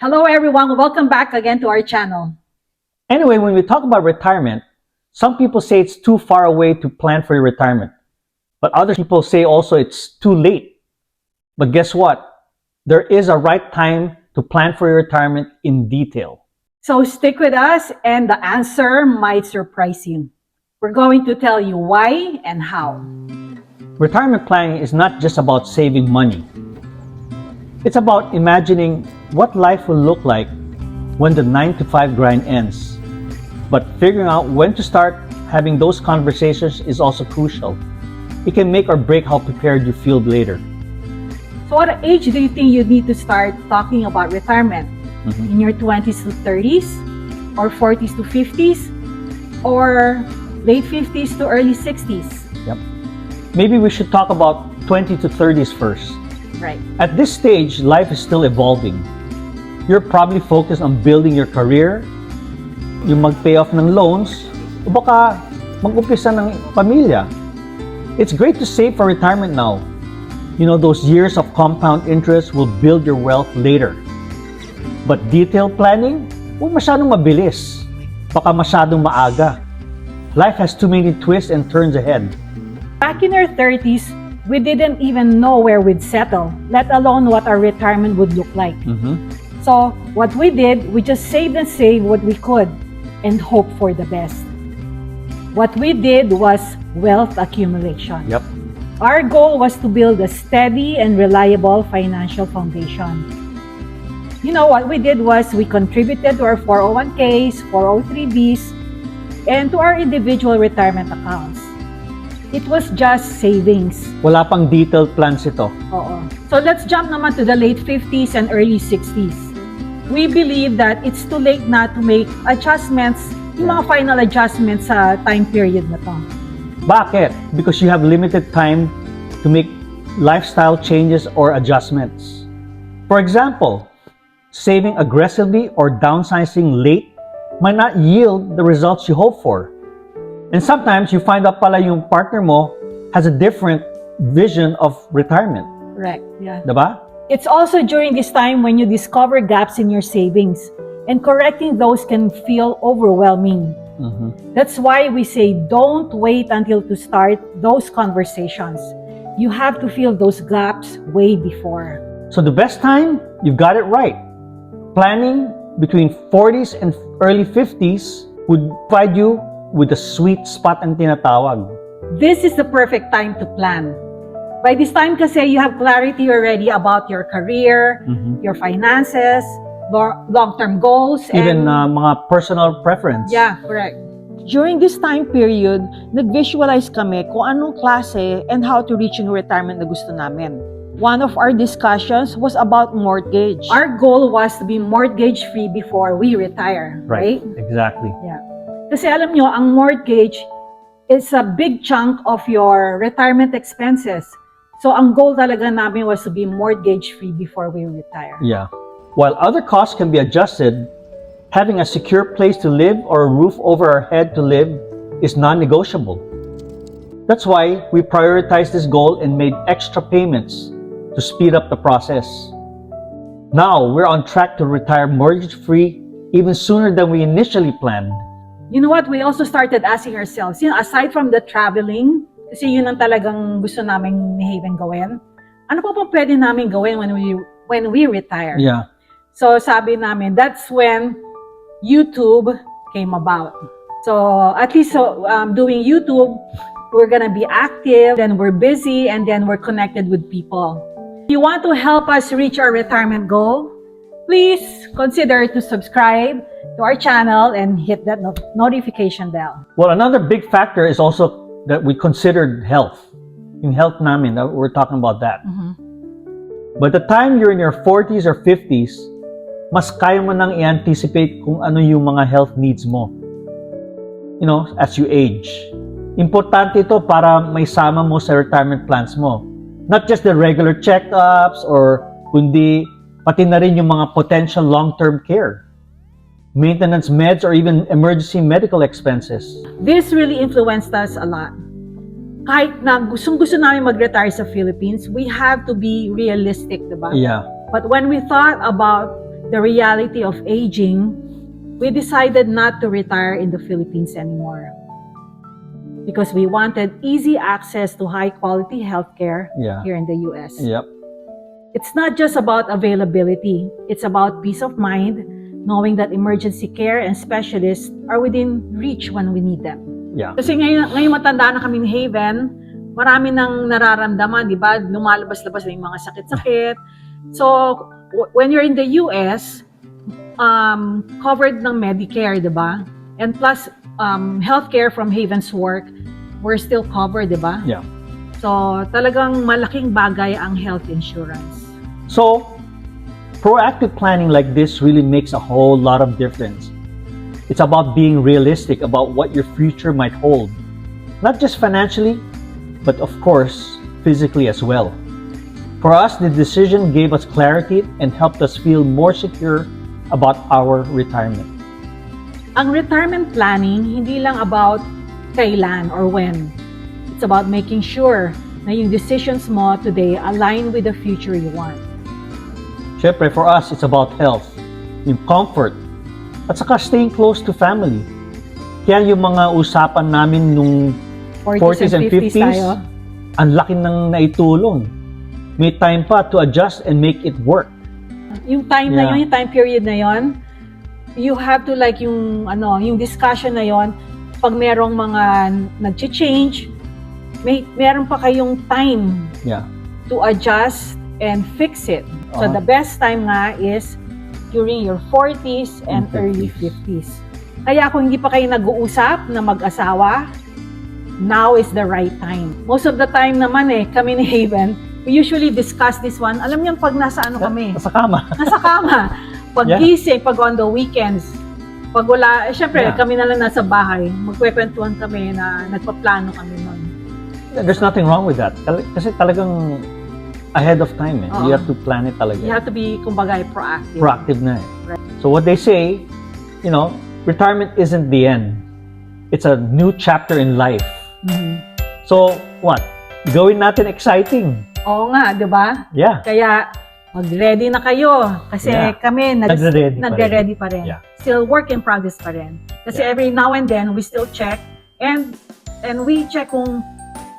Hello everyone, welcome back again to our channel. Anyway, when we talk about retirement, some people say it's too far away to plan for your retirement. But other people say also it's too late. But guess what? There is a right time to plan for your retirement in detail. So stick with us and the answer might surprise you. We're going to tell you why and how. Retirement planning is not just about saving money. It's about imagining what life will look like when the 9-to-5 grind ends. But figuring out when to start having those conversations is also crucial. It can make or break how prepared you feel later. So what age do you think you need to start talking about retirement? In your 20s to 30s? Or 40s to 50s? Or late 50s to early 60s? Yep. Maybe we should talk about 20 to 30s first. Right. At this stage, life is still evolving. You're probably focused on building your career, yung mag-pay off ng loans, o baka mag-umpisa ng pamilya. It's great to save for retirement now. You know, those years of compound interest will build your wealth later. But detailed planning, huwag masyadong mabilis. Baka masyadong maaga. Life has too many twists and turns ahead. Back in our 30s, we didn't even know where we'd settle, let alone what our retirement would look like. So what we did, we just saved and saved what we could and hope for the best. What we did was wealth accumulation. Yep. Our goal was to build a steady and reliable financial foundation. You know, what we did was we contributed to our 401ks, 403bs, and to our individual retirement accounts. It was just savings. Wala pang detailed plans ito. Oo. So let's jump naman to the late 50s and early 60s. We believe that it's too late na to make adjustments, yung mga final adjustments sa time period na to. Bakit? Because you have limited time to make lifestyle changes or adjustments. For example, saving aggressively or downsizing late might not yield the results you hope for. And sometimes you find out pala yung partner mo has a different vision of retirement. Correct, yeah. Diba? It's also during this time when you discover gaps in your savings, and correcting those can feel overwhelming. That's why we say don't wait until to start those conversations. You have to fill those gaps way before. So the best time, you've got it right. Planning between 40s and early 50s would provide you with a sweet spot ang tinatawag. This is the perfect time to plan. By this time kasi you have clarity already about your career, your finances, long-term goals, Even and mga personal preference. yeah, correct. During this time period, nag-visualize kami kung anong klase and how to reach yung retirement na gusto namin. One of our discussions was about mortgage. Our goal was to be mortgage-free before we retire, right? Exactly. Yeah. Kasi alam nyo, ang mortgage is a big chunk of your retirement expenses. So ang goal talaga namin was to be mortgage-free before we retire. Yeah. While other costs can be adjusted, having a secure place to live or a roof over our head to live is non-negotiable. That's why we prioritized this goal and made extra payments to speed up the process. Now, we're on track to retire mortgage-free even sooner than we initially planned. You know what? We also started asking ourselves, you know, aside from the traveling, kasi yun ang talagang gusto naming ni Haven gawin, ano pa pong pwede namin gawin when we retire? Yeah. So sabi namin, that's when YouTube came about. So at least doing YouTube, we're gonna be active, then we're busy, and then we're connected with people. If you want to help us reach our retirement goal, please consider to subscribe to our channel and hit that notification bell. Well, another big factor is also that we considered health. Yung health namin, we're talking about that. By the time you're in your 40s or 50s, mas kaya mo nang i-anticipate kung ano yung mga health needs mo. You know, as you age. Importante ito para may sama mo sa retirement plans mo. Not just the regular checkups or kundi pati na rin yung mga potential long-term care, maintenance meds, or even emergency medical expenses. This really influenced us a lot. Kahit na gustong-gusto namin mag-retire sa Philippines, we have to be realistic, diba? Yeah. But when we thought about the reality of aging, we decided not to retire in the Philippines anymore. Because we wanted easy access to high-quality healthcare Yeah. here in the US. Yep. It's not just about availability. It's about peace of mind, knowing that emergency care and specialists are within reach when we need them. Yeah. Kasi ngayon matanda na kami ni Haven, marami nang nararamdaman, di ba? Lumalabas-labas na yung mga sakit-sakit. So, when you're in the US, covered ng Medicare, di ba? And plus, healthcare from Haven's work, we're still covered, di ba? Yeah. So, talagang malaking bagay ang health insurance. So, proactive planning like this really makes a whole lot of difference. It's about being realistic about what your future might hold. Not just financially, but of course, physically as well. For us, the decision gave us clarity and helped us feel more secure about our retirement. Ang retirement planning, hindi lang about kailan or when. It's about making sure na yung decisions mo today align with the future you want. Syempre, for us, it's about health, yung comfort, at saka staying close to family. Kaya yung mga usapan namin nung 40s and 50s, tayo. ang laki ng naitulong. May time pa to adjust and make it work. Yung time na Yeah. yun, yung time period na yun, you have to like yung discussion na yun, pag merong mga nag-change, meron pa kayong time Yeah. to adjust and fix it. So Uh-huh. the best time nga is during your 40s and And early 50s. 50s. Kaya kung hindi pa kayo nag-uusap na mag-asawa, now is the right time. Most of the time naman kami ni Haven, we usually discuss this one. Alam niyo pag nasa kami? Sa kama. Nasa kama. Pag Yeah. gising, pag on the weekends, pag wala, syempre Yeah. kami na lang nasa bahay, magkwekwentuhan kami na nagpaplano kami nun. There's nothing wrong with that. Kasi talagang ahead of time. Oo. You have to plan it talaga. You have to be, kumbaga, proactive. Proactive na eh. Right. So what they say, retirement isn't the end. It's a new chapter in life. Mhm. So, what? Gawin natin exciting. Oo nga, di ba? Yeah. Kaya, mag-ready na kayo. Kasi Yeah. kami, Nagre-ready pa pa rin. Yeah. Still work in progress pa rin. Kasi Yeah. every now and then, we still check. And we check kung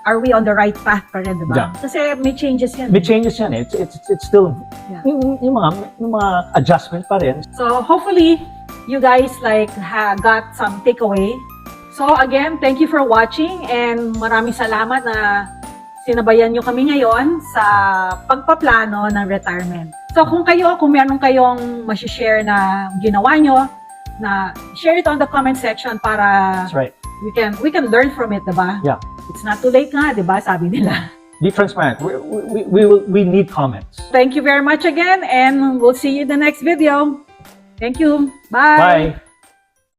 are we on the right path pa rin, di ba? Yeah. Kasi may changes yan. May changes yan eh. It's still, Yeah. yung mga adjustment pa rin. So, hopefully, you guys got some takeaway. So, again, thank you for watching and maraming salamat na sinabayan nyo kami ngayon sa pagpaplano ng retirement. So, kung meron kayong masishare na ginawa nyo, na share it on the comment section para That's right. we can learn from it, diba? Yeah. It's not too late nga, diba? Sabi nila. Be transparent. We need comments. Thank you very much again and we'll see you in the next video. Thank you. Bye. Bye.